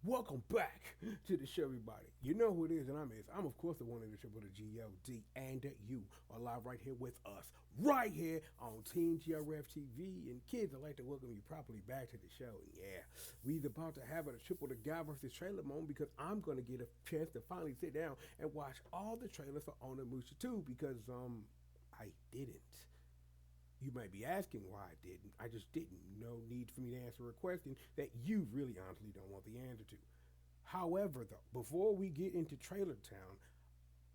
Welcome back to the show, everybody. You know who it is, and I'm of course the one in the triple the G.O.D. And you are live right here with us, right here on Team GRF TV. And kids, I'd like to welcome you properly back to the show. And yeah, we're about to have a triple the guy versus trailer moment because I'm gonna get a chance to finally sit down and watch all the trailers for Onimusha 2 because I didn't. You might be asking why I didn't. I just didn't. No need for me to answer a question that you really honestly don't want the answer to. However, though, before we get into Trailer Town,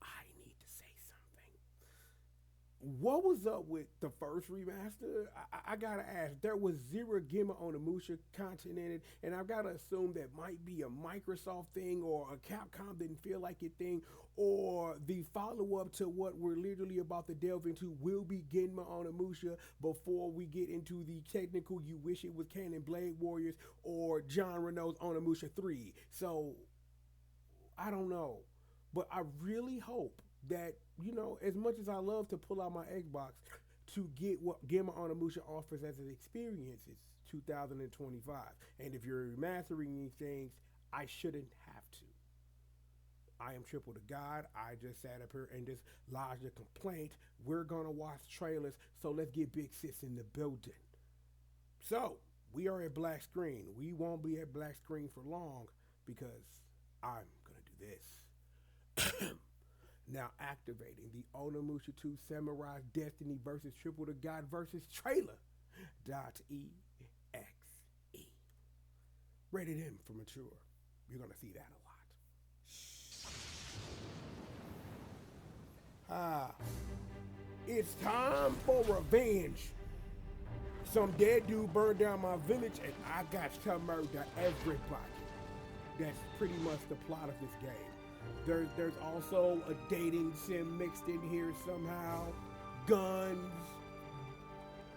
I need to say something. What was up with the first remaster? I gotta ask. There was zero Gimma on the Musha content in it, and I've gotta assume that might be a Microsoft thing or a Capcom didn't feel like it thing, or the follow up to what we're literally about to delve into will be Genma on the Musha before we get into the technical You Wish It Was Canon Blade Warriors or John Renault's on the Musha 3. So I don't know. But I really hope that, as much as I love to pull out my Xbox to get what Gamma Onimusha offers as an experience, it's 2025. And if you're remastering these things, I shouldn't have to. I am triple to God. I just sat up here and just lodged a complaint. We're going to watch trailers, so let's get Big Sis in the building. So, we are at black screen. We won't be at black screen for long because I'm going to do this. Now activating the Onimusha 2 Samurai Destiny versus Triple the God versus Trailer. .exe. Rated M for mature. You're gonna see that a lot. It's time for revenge. Some dead dude burned down my village and I got to murder everybody. That's pretty much the plot of this game. There's also a dating sim mixed in here somehow. Guns.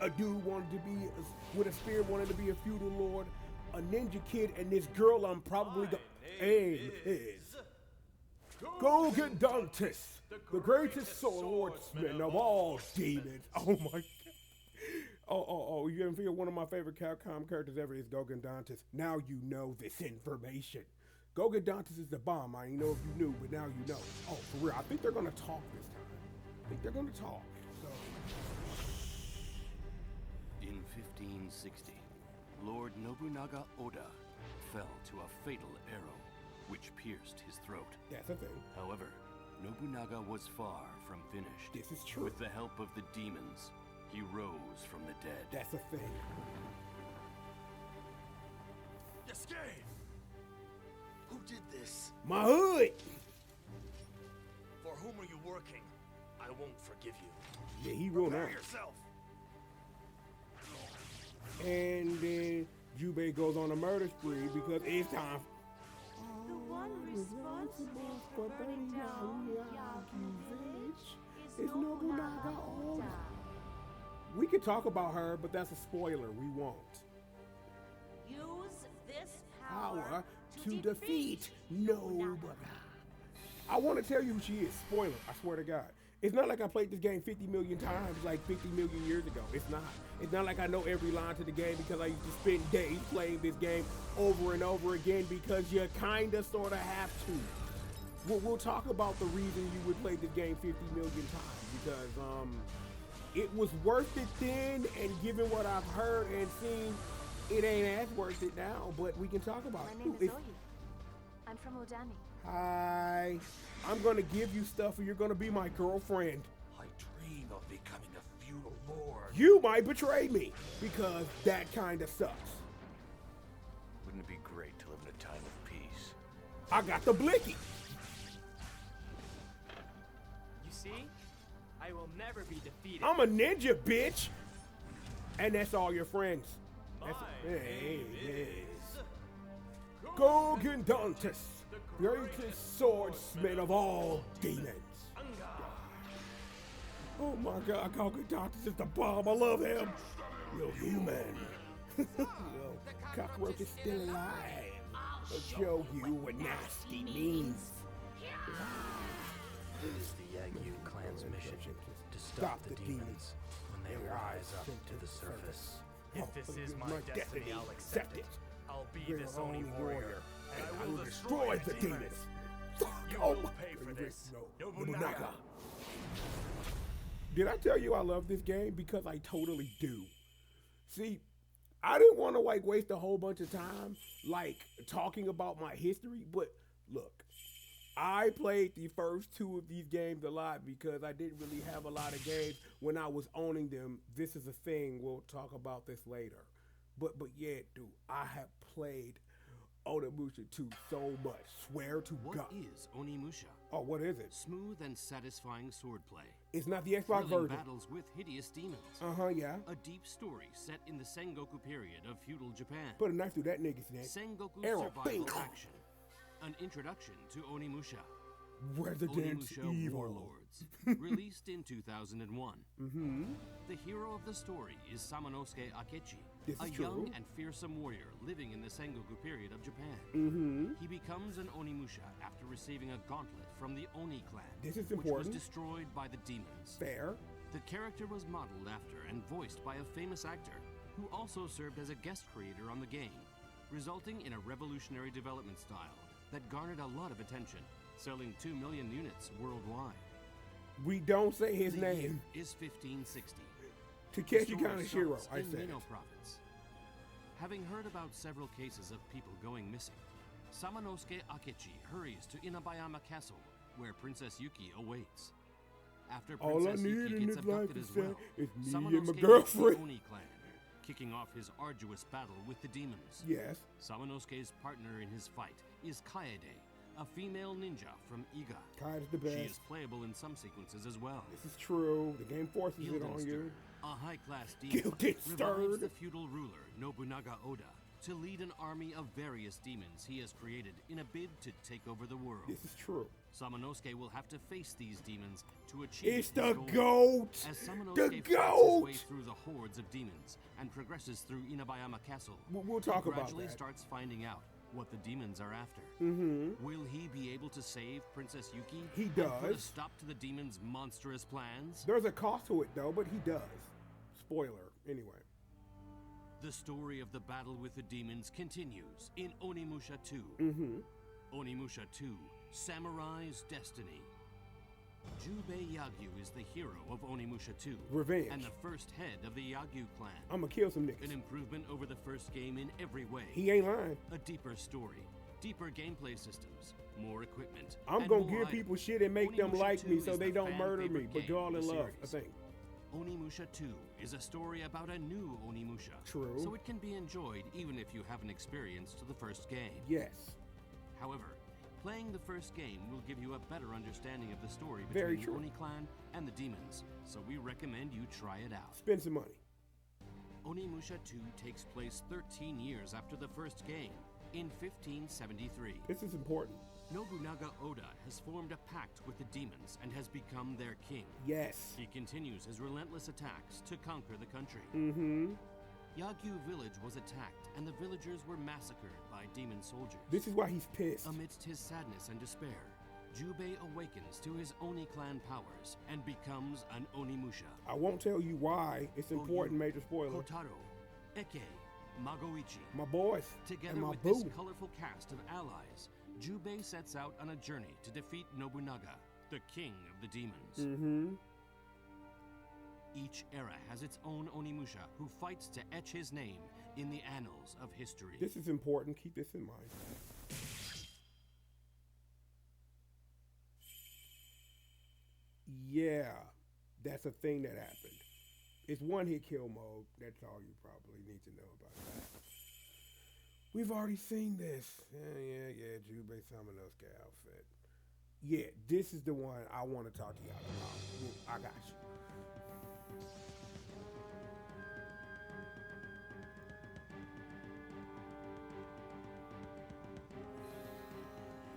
A dude wanted to be with a spear, wanted to be a feudal lord. A ninja kid, and this girl I'm probably the aim is Gogandantis, the greatest swordsman of all demons. Oh my god. Oh, you haven't figured one of my favorite Capcom characters ever is Gogandantis. Now you know this information. Gogandantis is the bomb. I didn't know if you knew, but now you know. Oh, for real. I think they're gonna talk this time. I think they're gonna talk. So. In 1560, Lord Nobunaga Oda fell to a fatal arrow, which pierced his throat. That's a thing. However, Nobunaga was far from finished. This is true. With the help of the demons, he rose from the dead. That's a thing. Escape! Who did this? My hood! For whom are you working? I won't forgive you. Yeah, he will now. Prepare yourself. And then Jubei goes on a murder spree because it's time. The one responsible for burning down Yaki village is Nobunaga Oda. We could talk about her, but that's a spoiler. We won't. Use this Power to defeat Nobunaga. I want to tell you who she is. Spoiler, I swear to God. It's not like I played this game 50 million times, like 50 million years ago. It's not. It's not like I know every line to the game because I used to spend days playing this game over and over again because you kind of, sort of have to. We'll talk about the reason you would play this game 50 million times because it was worth it then, and given what I've heard and seen, it ain't as worth it now, but we can talk about My it. name is Oyu. I'm from Odani. Hi. I'm gonna give you stuff and you're gonna be my girlfriend. I dream of becoming a feudal lord. You might betray me because that kind of sucks. Wouldn't it be great to live in a time of peace? I got the blicky. You see? I will never be defeated. I'm a ninja, bitch. And that's all your friends. My That's name is Gogandantis, greatest swordsman of all demons. Oh my god, Gogandantis is the bomb. I love him. You're human. Yo, cockroach is still alive. I'll show you what nasty means. It is the Yagyu clan's mission to stop the demons when they rise up to the surface. If this is my destiny, I'll accept it. I'll be this Oni warrior, and I destroys the demons. You Oh will my pay for this, No, Nobunaga. Did I tell you I love this game? Because I totally do. See, I didn't want to like waste a whole bunch of time like talking about my history, but look, I played the first two of these games a lot because I didn't really have a lot of games when I was owning them. This is a thing. We'll talk about this later. But yeah, dude, I have played Onimusha 2 so much. Swear to What God. is Onimusha? Oh, what is it? Smooth and satisfying swordplay. It's not the Xbox Thrilling version. battles with hideous demons. Yeah. A deep story set in the Sengoku period of feudal Japan. Put a knife through that nigga's neck. Sengoku Arrow, survival bing. action. An introduction to Onimusha. Resident Onimusha Evil. Warlords. Released in 2001. The hero of the story is Samanosuke Akechi, This a is true. young and fearsome warrior living in the Sengoku period of Japan. He becomes an Onimusha after receiving a gauntlet from the Oni clan, This is which was important. destroyed by the demons. Fair. The character was modeled after and voiced by a famous actor, who also served as a guest creator on the game, resulting in a revolutionary development style that garnered a lot of attention, selling 2 million units worldwide. We don't say his The name. year is 1560. Takeshi The story Kaneshiro, starts I in said. Mino province. Having heard about several cases of people going missing, Samanosuke Akechi hurries to Inabayama Castle, where Princess Yuki awaits. After All I Princess need Yuki in gets this life abducted is as well, is me Samanosuke and my meets the girlfriend. Oni clan, kicking off his arduous battle with the demons. Yes. Samanosuke's partner in his fight is Kaede, a female ninja from Iga. Kai's the best. She is playable in some sequences as well. This is true. The game forces it on Guildenstern, you. a high-class demon, Guildenstern. revives the feudal ruler Nobunaga Oda to lead an army of various demons he has created in a bid to take over the world. This is true. Samanosuke will have to face these demons to achieve It's his the goal. GOAT. As The Samanosuke fights his GOAT. way through the hordes of demons and progresses through Inabayama Castle, We'll talk he about gradually that. starts finding out what the demons are after. Will he be able to save Princess Yuki? He And put a does. stop to the demons' monstrous plans? There's a cost to it though, but he does. Spoiler. Anyway. The story of the battle with the demons continues in Onimusha 2. Onimusha 2, Samurai's Destiny. Jubei Yagyu is the hero of Onimusha 2. Revenge. And the first head of the Yagyu clan. I'ma kill some An niggas. improvement over the first game in every way. He ain't lying. A deeper story, deeper gameplay systems, more equipment. I'm and gonna more give items. people shit and make them Onimusha like 2 me so is they the don't murder me, fan-favorite but game you're all of in the love, I series. think. Onimusha 2 is a story about a new Onimusha. True. So it can be enjoyed even if you haven't experienced the first game. Yes. However, playing the first game will give you a better understanding of the story Very between true. the Oni clan and the demons, so we recommend you try it out. Spend some money. Onimusha 2 takes place 13 years after the first game, in 1573. This is important. Nobunaga Oda has formed a pact with the demons and has become their king. Yes. He continues his relentless attacks to conquer the country. Yagyu village was attacked and the villagers were massacred by demon soldiers. This is why he's pissed. Amidst his sadness and despair, Jubei awakens to his Oni clan powers and becomes an Onimusha. I won't tell you why. It's important, major spoiler. Kotaro, Eke, Magoichi. My boys Together and my with boo. this colorful cast of allies, Jubei sets out on a journey to defeat Nobunaga, the king of the demons. Each era has its own Onimusha who fights to etch his name in the annals of history. This is important. Keep this in mind. Yeah, that's a thing that happened. It's one-hit kill mode. That's all you probably need to know about that. We've already seen this. Yeah. Jubei Samanosuke outfit. Yeah, this is the one I want to talk to y'all about. I got you.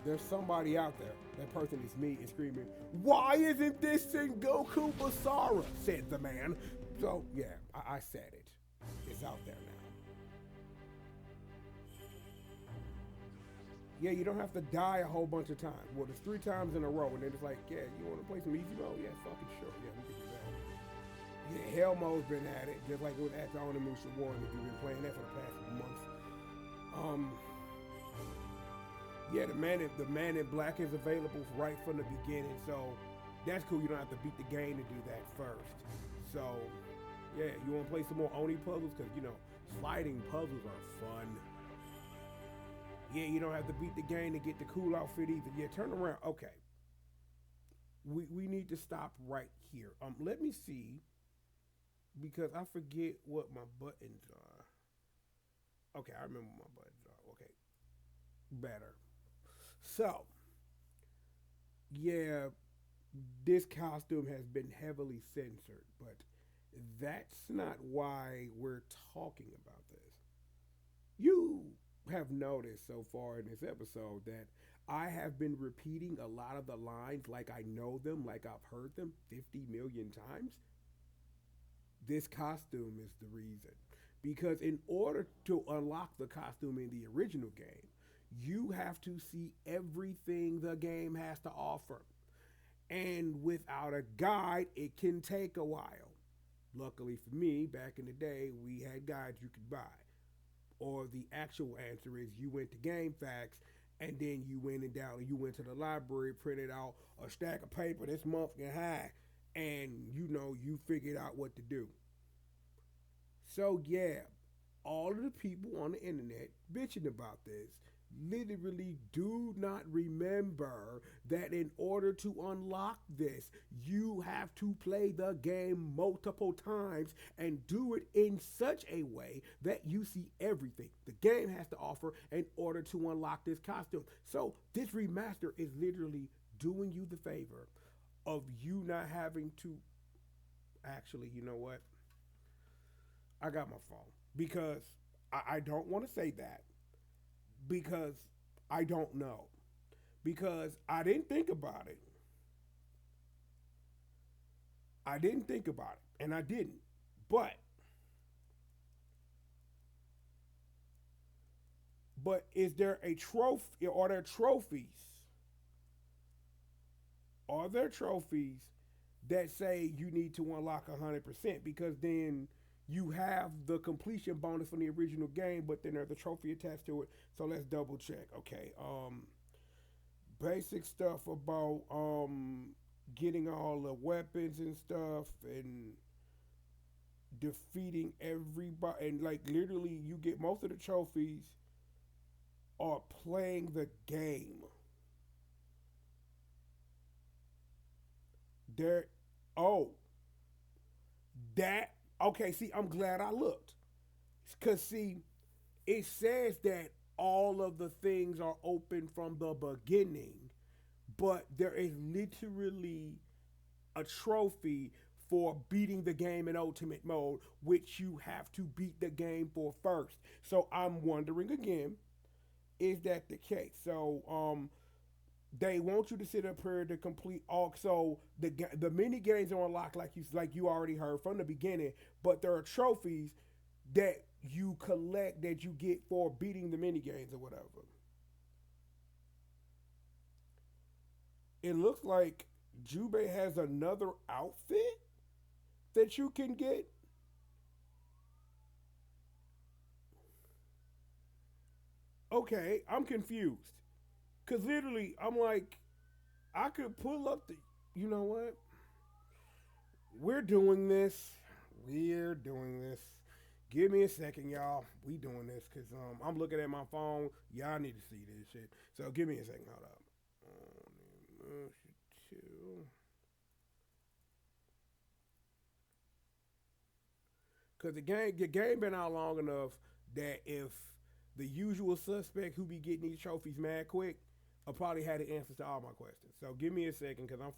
There's somebody out there, that person is me, is screaming, "Why isn't this Sengoku Basara?" said the man. So, yeah, I said it. It's out there now. Yeah, you don't have to die a whole bunch of times. Well, there's 3 times in a row, and then it's like, yeah, you want to play some easy mode? Yeah, fucking sure. Yeah, we can do that. Yeah, Hell mode's been at it, just like it was at the Onimusha 1, if you've been playing that for the past month. Yeah, the man in black is available right from the beginning, so that's cool. You don't have to beat the game to do that first. So, yeah, you want to play some more Oni puzzles? Because, sliding puzzles are fun. Yeah, you don't have to beat the game to get the cool outfit either. Yeah, turn around. Okay. We need to stop right here. Let me see, because I forget what my buttons are. Okay, I remember what my buttons are. Okay, better. So, yeah, this costume has been heavily censored, but that's not why we're talking about this. You have noticed so far in this episode that I have been repeating a lot of the lines like I know them, like I've heard them 50 million times. This costume is the reason. Because in order to unlock the costume in the original game, you have to see everything the game has to offer. And without a guide, it can take a while. Luckily for me, back in the day, we had guides you could buy. Or the actual answer is you went to GameFAQs and then you went and down you went to the library, printed out a stack of paper this month and high, and you figured out what to do. So yeah, all of the people on the internet bitching about this literally do not remember that in order to unlock this, you have to play the game multiple times and do it in such a way that you see everything the game has to offer in order to unlock this costume. So this remaster is literally doing you the favor of you not having to actually, you know what? I got my phone because I don't want to say that because I don't know. Because I didn't think about it. I didn't think about it. And I didn't. But is there a trophy? Are there trophies? Are there trophies that say you need to unlock 100%? Because then you have the completion bonus from the original game, but then there's a trophy attached to it. So let's double check. Okay. Basic stuff about getting all the weapons and stuff and defeating everybody, and like literally you get most of the trophies are playing the game. There oh that okay, see, I'm glad I looked. Cause see, it says that all of the things are open from the beginning, but there is literally a trophy for beating the game in ultimate mode, which you have to beat the game for first. So I'm wondering again, is that the case? So they want you to sit up here to complete all. So the mini games are unlocked like you already heard from the beginning, but there are trophies that you collect that you get for beating the mini games or whatever. It looks like Jubei has another outfit that you can get. Okay, I'm confused. Cause literally, I'm like, I could pull up the. You know what? We're doing this. We're doing this. Give me a second, y'all. We doing this because I'm looking at my phone. Y'all need to see this shit. So give me a second. Hold up. Onimusha 2. Because the game been out long enough that if the usual suspect who be getting these trophies mad quick, I probably had the answers to all my questions. So give me a second, because I'm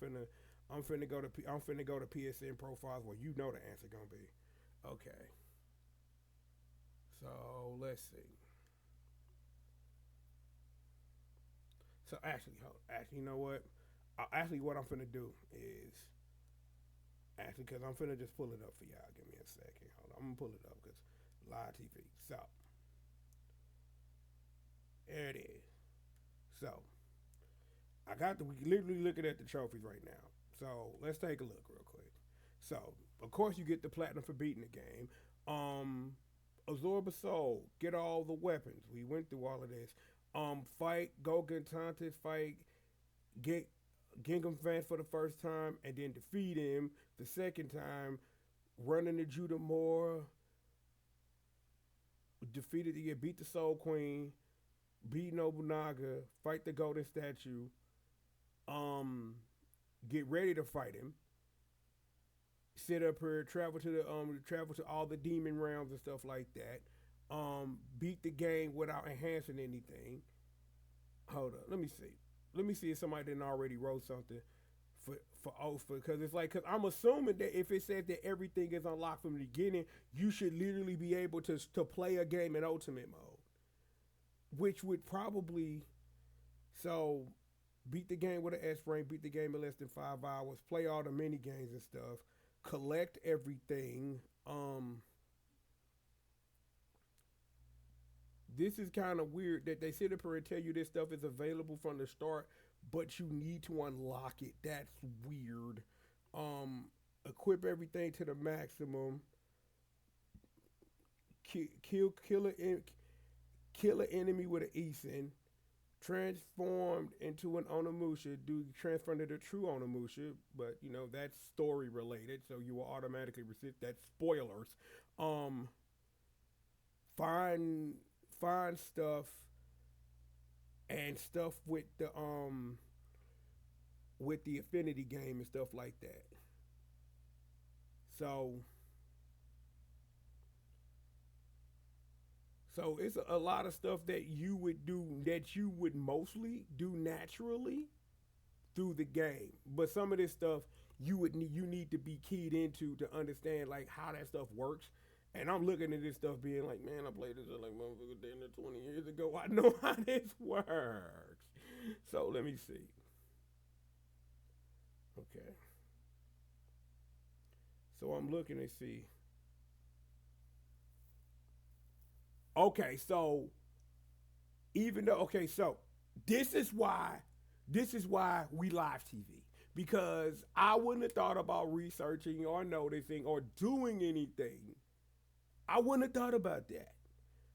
finna go to PSN profiles where you know the answer gonna be. Okay. So let's see. So actually, you know what? Actually, what I'm finna do is because I'm finna just pull it up for y'all. Give me a second. Hold on, I'm gonna pull it up because live TV. So there it is. So we literally looking at the trophies right now. So let's take a look real quick. So of course you get the platinum for beating the game. Absorb a soul, get all the weapons. We went through all of this. Fight Gogen Tantis, fight get Gingham Vance for the first time, and then defeat him the second time. Run into Judah Moore, beat the Soul Queen, beat Nobunaga, fight the Golden Statue, get ready to fight him. Sit up here, travel to all the demon realms and stuff like that. Beat the game without enhancing anything. Hold up, let me see. Let me see if somebody didn't already wrote something for because it's like, because I'm assuming that if it says that everything is unlocked from the beginning, you should literally be able to play a game in ultimate mode, which would probably so beat the game with an S rank, beat the game in less than 5 hours, play all the mini games and stuff, collect everything. This is kind of weird that they sit up here and tell you this stuff is available from the start, but you need to unlock it. That's weird. Equip everything to the maximum. Kill an enemy with an Eason. Transformed into an Onimusha. Do transfer into the true Onimusha, but you know that's story related, so you will automatically receive that. Spoilers. Find stuff and stuff with the affinity game and stuff like that. So it's a lot of stuff that you would do that you would mostly do naturally through the game. But some of this stuff you need to be keyed into to understand like how that stuff works. And I'm looking at this stuff being like, man, I played this like motherfucker damn near 20 years ago. I know how this works. So let me see. Okay. So I'm looking to see. Okay, so so this is why we live TV, because I wouldn't have thought about researching or noticing or doing anything. I wouldn't have thought about that.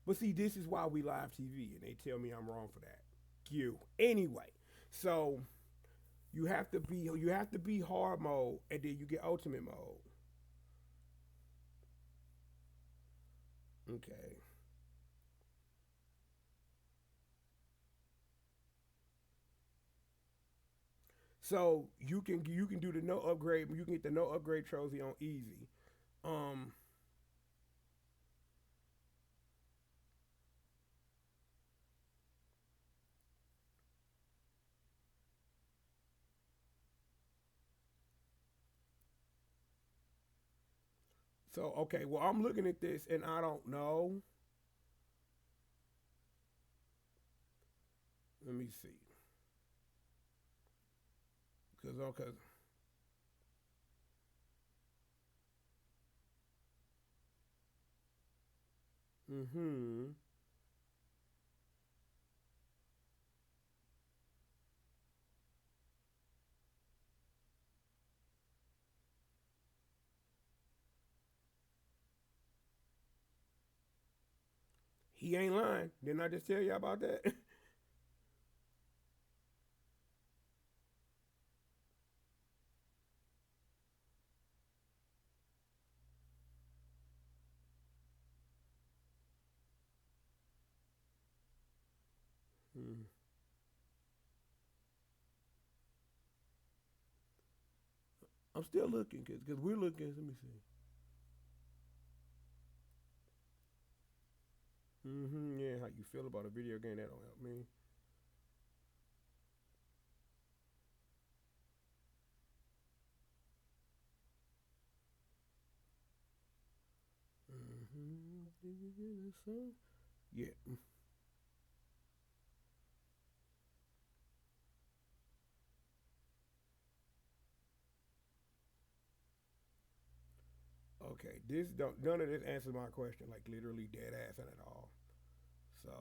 But see, this is why we live TV, and they tell me I'm wrong for that. Anyway, so you have to be hard mode, and then you get ultimate mode. Okay. So you can do the no upgrade. You can get the no upgrade trophy on easy. Um. So okay, well I'm looking at this and I don't know. Let me see. Cause. Mm-hmm. He ain't lying. Didn't I just tell you about that? Hmm. I'm still looking because we're looking. Let me see. Mm-hmm. Yeah, how you feel about a video game that don't help me. Mm-hmm. Yeah. Okay. This don't none of this answers my question. Like literally dead ass at all. So.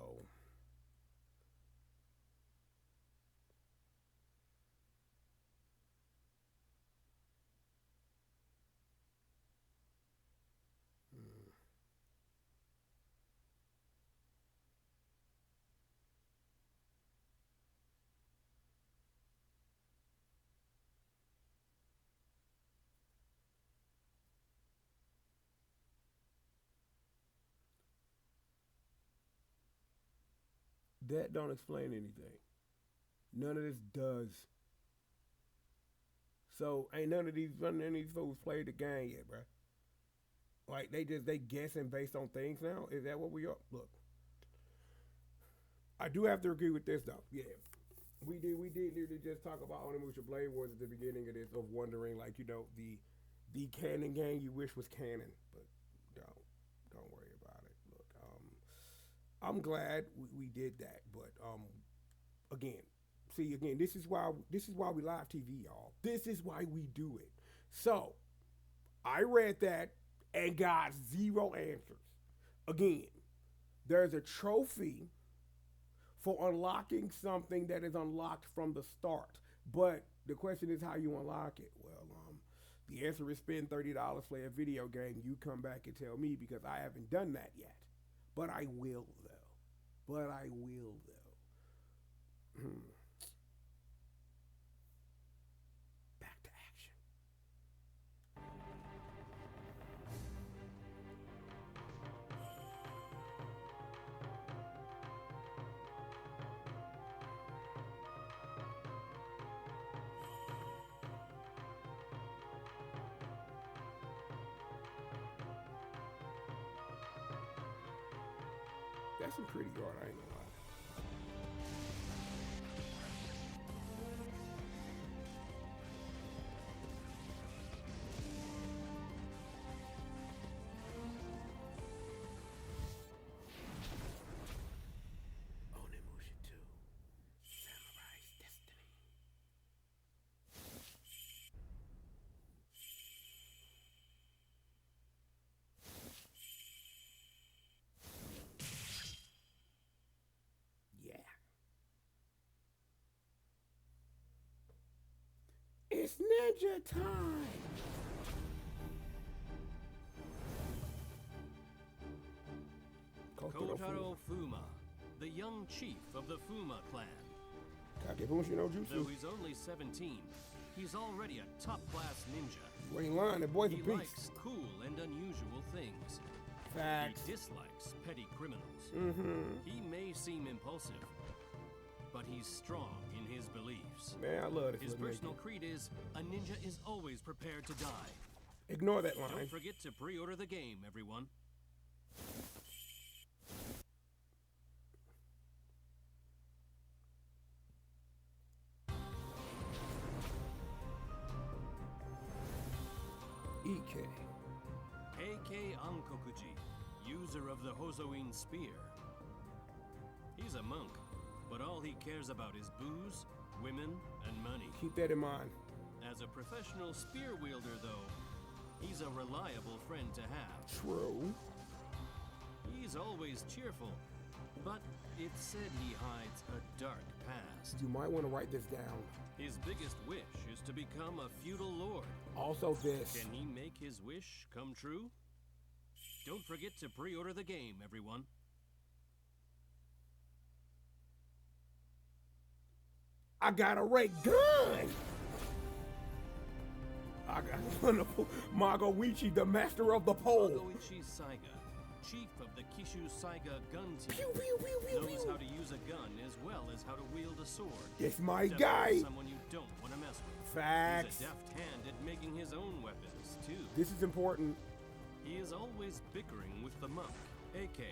Mm. That don't explain anything. None of this does. So ain't none of these folks played the game yet, bro. Like they guessing based on things now. Is that what we are? Look, I do have to agree with this though. Yeah, we did literally just talk about Onimusha Blade Wars at the beginning of this, of wondering like the canon game you wish was canon, but don't worry about it. Look, I'm glad we did that, but again, this is why we live TV, y'all. This is why we do it. So I read that and got zero answers. Again, there's a trophy for unlocking something that is unlocked from the start. But the question is how you unlock it. Well, the answer is spend $30, play a video game. You come back and tell me because I haven't done that yet. But I will, though. Back to action. That's some pretty art, I ain't gonna lie. Onimusha 2, Samurai's Destiny. Yeah. It's ninja time! Kotaro Fuma, the young chief of the Fuma clan. Kagebushi no Though Jutsu. he's only 17, he's already a top-class ninja. You ain't lying, that boy's a He beast. likes cool and unusual things. Facts. He dislikes petty criminals. Mm-hmm. He may seem impulsive, but he's strong in his beliefs. Man, I love this. His little personal nigga. creed is, a ninja is always prepared to die. Ignore that line. Don't forget to pre-order the game, everyone. EK. AK Ankokuji, user of the Hozoin spear. He's a monk, but all he cares about is booze, women, and money. Keep that in mind. As a professional spear wielder, though, he's a reliable friend to have. True. He's always cheerful, but it's said he hides a dark past. You might want to write this down. His biggest wish is to become a feudal lord. Also this. Can he make his wish come true? Don't forget to pre-order the game, everyone. I got a ray gun! I got wonderful Magoichi, the master of the pole. Magoichi Saiga, chief of the Kishu Saiga gun team, Pew, pew, pew, pew, knows pew. how to use a gun as well as how to wield a sword. It's my Definitely guy. someone you don't want to mess with. Facts. He's a deft hand at making his own weapons, too. This is important. He is always bickering with the monk, AK.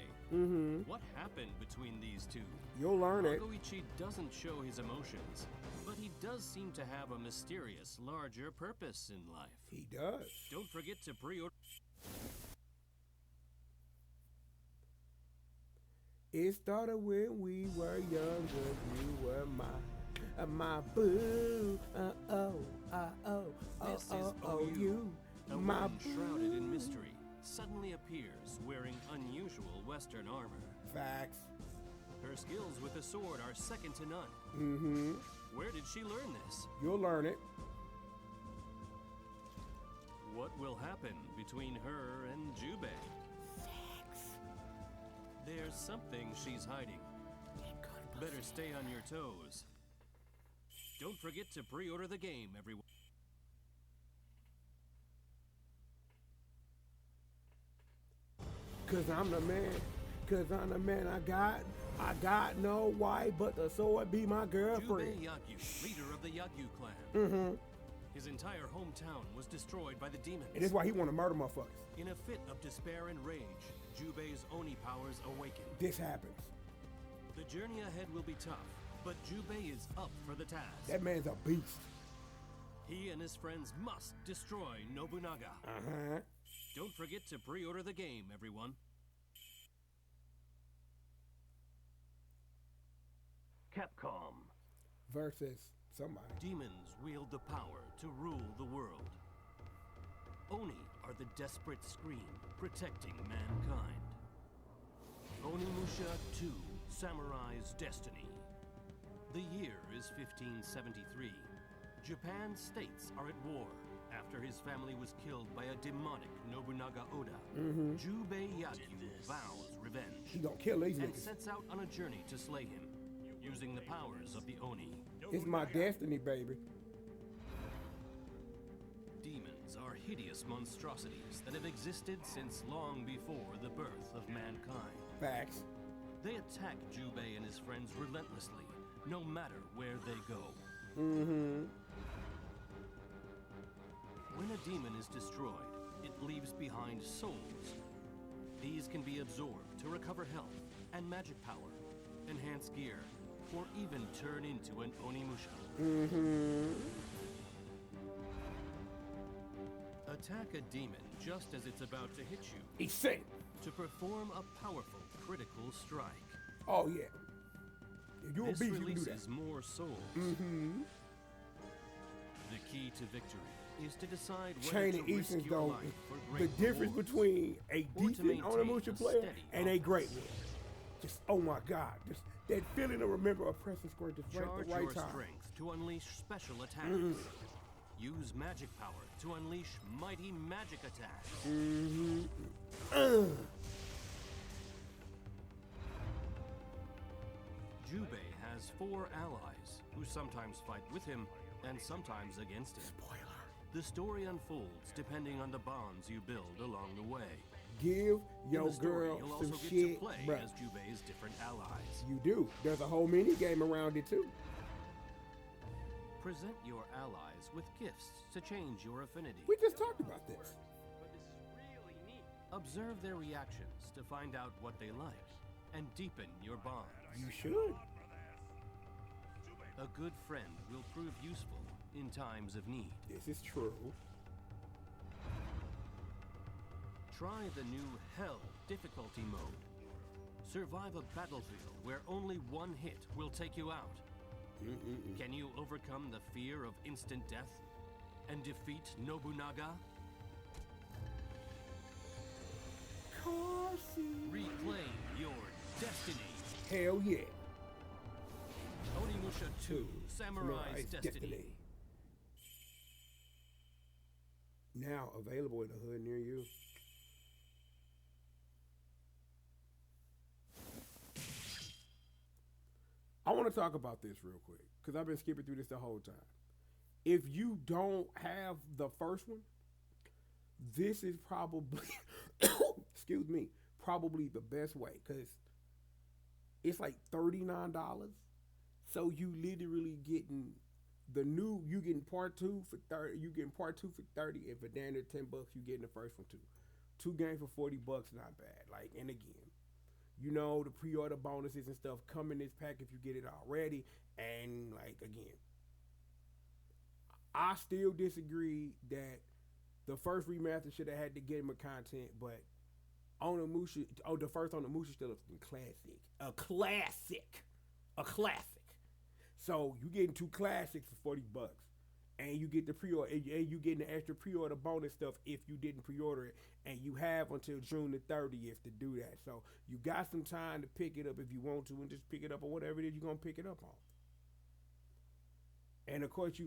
What happened between these two? You'll learn it. Magoichi doesn't show his emotions, but he does seem to have a mysterious, larger purpose in life. He does. Don't forget to pre-order. It started when we were younger. You were my boo. This is you. A My woman shrouded in mystery suddenly appears wearing unusual Western armor. Facts. Her skills with the sword are second to none. Mm-hmm. Where did she learn this? You'll learn it. What will happen between her and Jubei? There's something she's hiding. Better stay on your toes. Don't forget to pre-order the game, everyone. Cause I'm the man. Cause I'm the man I got no wife, but the sword be my girlfriend. Jubei Yagyu, leader of the Yagyu clan. Mm-hmm. His entire hometown was destroyed by the demons. And that's why he want to murder motherfuckers. In a fit of despair and rage, Jubei's Oni powers awaken. This happens. The journey ahead will be tough, but Jubei is up for the task. That man's a beast. He and his friends must destroy Nobunaga. Uh-huh. Don't forget to pre-order the game, everyone. Capcom. Versus somebody. Demons wield the power to rule the world. Oni are the desperate scream protecting mankind. Onimusha 2, Samurai's Destiny. The year is 1573. Japan's states are at war after his family was killed by a demonic Nobunaga Oda. Jubei Yagyu vows revenge. He gonna kill these and niggas. sets out on a journey to slay him, using the powers of the Oni. It's my destiny, baby. Demons are hideous monstrosities that have existed since long before the birth of mankind. Facts. They attack Jubei and his friends relentlessly, no matter where they go. Mm-hmm. When a demon is destroyed, it leaves behind souls. These can be absorbed to recover health and magic power, enhance gear, or even turn into an Onimusha. Mm-hmm. Attack a demon just as it's about to hit you He's sick. to perform a powerful critical strike. Oh, yeah. If you're a This beast, you can do that. releases more souls. Mm-hmm. The key to victory is to decide whether Chain to of risk Easton's, your though, life for the great difference rewards, between a or to decent maintain Onimusha a player steady and a offense. great one. Just, oh my God. Just that feeling to remember a pressing square just right Charge at the right your time. strength to unleash special attacks. Use magic power to unleash mighty magic attacks. Jubei has 4 allies who sometimes fight with him and sometimes against him. Spoiler. The story unfolds depending on the bonds you build along the way. Give In your the story, girl you'll some also get shit, to play bro. as Jubei's different allies. You do. There's a whole mini game around it too. Present your allies with gifts to change your affinity. We just talked about this. But this is really neat. Observe their reactions to find out what they like and deepen your bonds. You should. A good friend will prove useful in times of need. This is true. Try the new Hell difficulty mode. Survive a battlefield where only one hit will take you out. Can you overcome the fear of instant death and defeat Nobunaga? Reclaim your destiny. Hell yeah. Onimusha 2, Samurai's Destiny. Now available in a hood near you. I want to talk about this real quick because I've been skipping through this the whole time. If you don't have the first one, this is probably, excuse me, probably the best way because it's like $39. So you literally getting the new, you getting part 2 for 30, you getting part 2 for 30, and for down there $10, you getting the first one too. 2 games for $40, not bad. Like, and again, you know, the pre-order bonuses and stuff come in this pack if you get it already. And like, again, I still disagree that the first remaster should have had the game of content, but Onimusha, the first Onimusha still a classic. A classic. A classic. So you getting 2 classics for $40. And you get the pre-order, and you getting the extra pre-order bonus stuff if you didn't pre-order it, and you have until June the 30th to do that. So you got some time to pick it up if you want to, and just pick it up on whatever it is you're gonna pick it up on. And of course,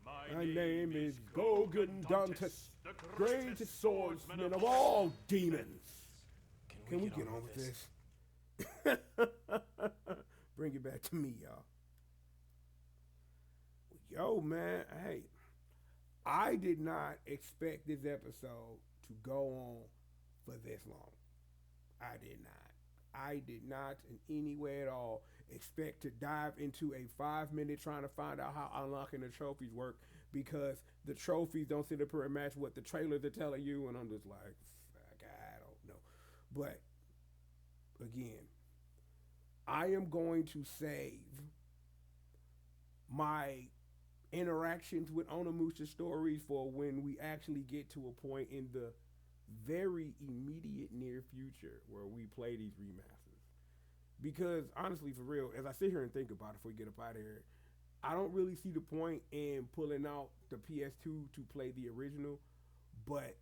my name is Gogan Dantes, greatest swordsman of all demons. Can we get on with this? Bring it back to me, y'all. Yo, man, hey, I did not expect this episode to go on for this long. I did not. I did not in any way at all expect to dive into a 5 minute trying to find out how unlocking the trophies work, because the trophies don't sit up here and match what the trailers are telling you, and I'm just like, I don't know. But again, I am going to save my interactions with Onimusha stories for when we actually get to a point in the very immediate near future where we play these remasters. Because honestly, for real, as I sit here and think about it before we get up out of here, I don't really see the point in pulling out the PS2 to play the original, but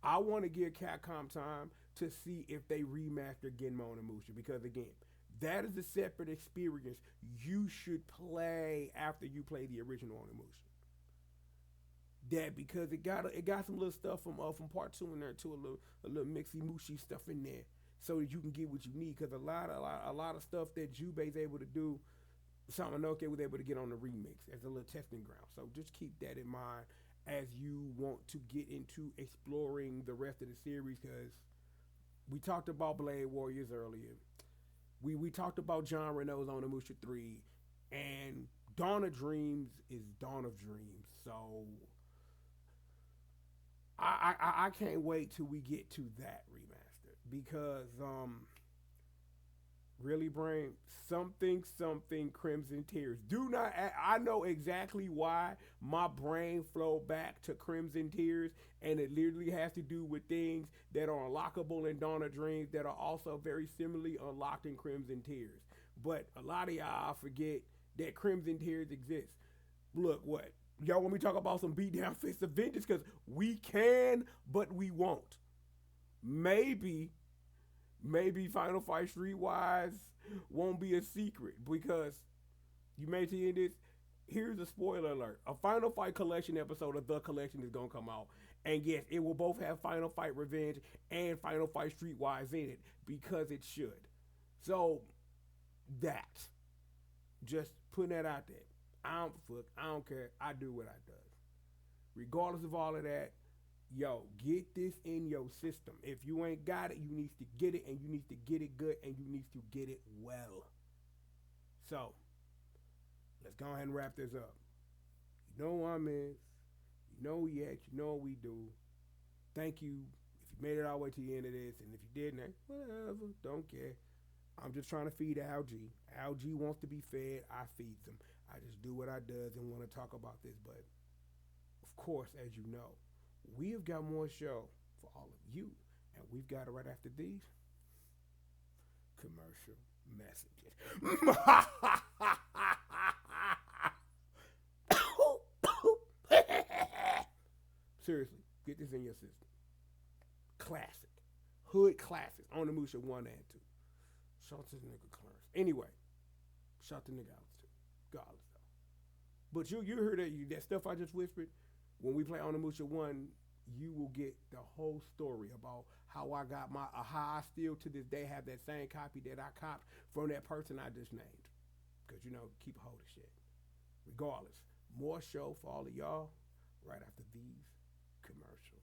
I want to give Capcom time to see if they remaster Genma Onimusha, because again, that is a separate experience you should play after you play the original Onimusha. That because it got some little stuff from part 2 in there too, a little mixy mushy stuff in there, so that you can get what you need. Because a lot of stuff that Jubei's able to do, Samanoke was able to get on the remix as a little testing ground. So just keep that in mind as you want to get into exploring the rest of the series, because we talked about Blade Warriors earlier. We talked about John Renault's Onimusha 3, and Dawn of Dreams is Dawn of Dreams. So I can't wait till we get to that remaster, because really, Brain, something Crimson Tears. I know exactly why my brain flowed back to Crimson Tears, and it literally has to do with things that are unlockable in Dawn of Dreams that are also very similarly unlocked in Crimson Tears. But a lot of y'all forget that Crimson Tears exists. Look, what? Y'all want me to talk about some beatdown Fist of Vengeance? Because we can, but we won't. Maybe Final Fight Streetwise won't be a secret, because you may see this. Here's a spoiler alert. A Final Fight Collection episode of The Collection is going to come out. And yes, it will both have Final Fight Revenge and Final Fight Streetwise in it, because it should. So, that. Just putting that out there. I don't care. I do what I do. Regardless of all of that, yo, get this in your system. If you ain't got it, you need to get it, and you need to get it good, and you need to get it well. So, let's go ahead and wrap this up. You know who I'm is. You know who we at. You know what we do. Thank you if you made it all the way to the end of this, and if you didn't, whatever, don't care. I'm just trying to feed Algie. Algie wants to be fed. I feed him. I just do what I does and want to talk about this. But, of course, as you know, we have got more show for all of you, and we've got it right after these commercial messages. Seriously, get this in your system. Classic. Hood classics. Onimusha 1 and 2. Shout to the nigga Clarence. Anyway, shout the nigga out too. Godless though. But you heard that stuff I just whispered? When we play Onimusha 1, you will get the whole story about how I got how I still to this day have that same copy that I copped from that person I just named. Because, keep a hold of shit. Regardless, more show for all of y'all right after these commercials.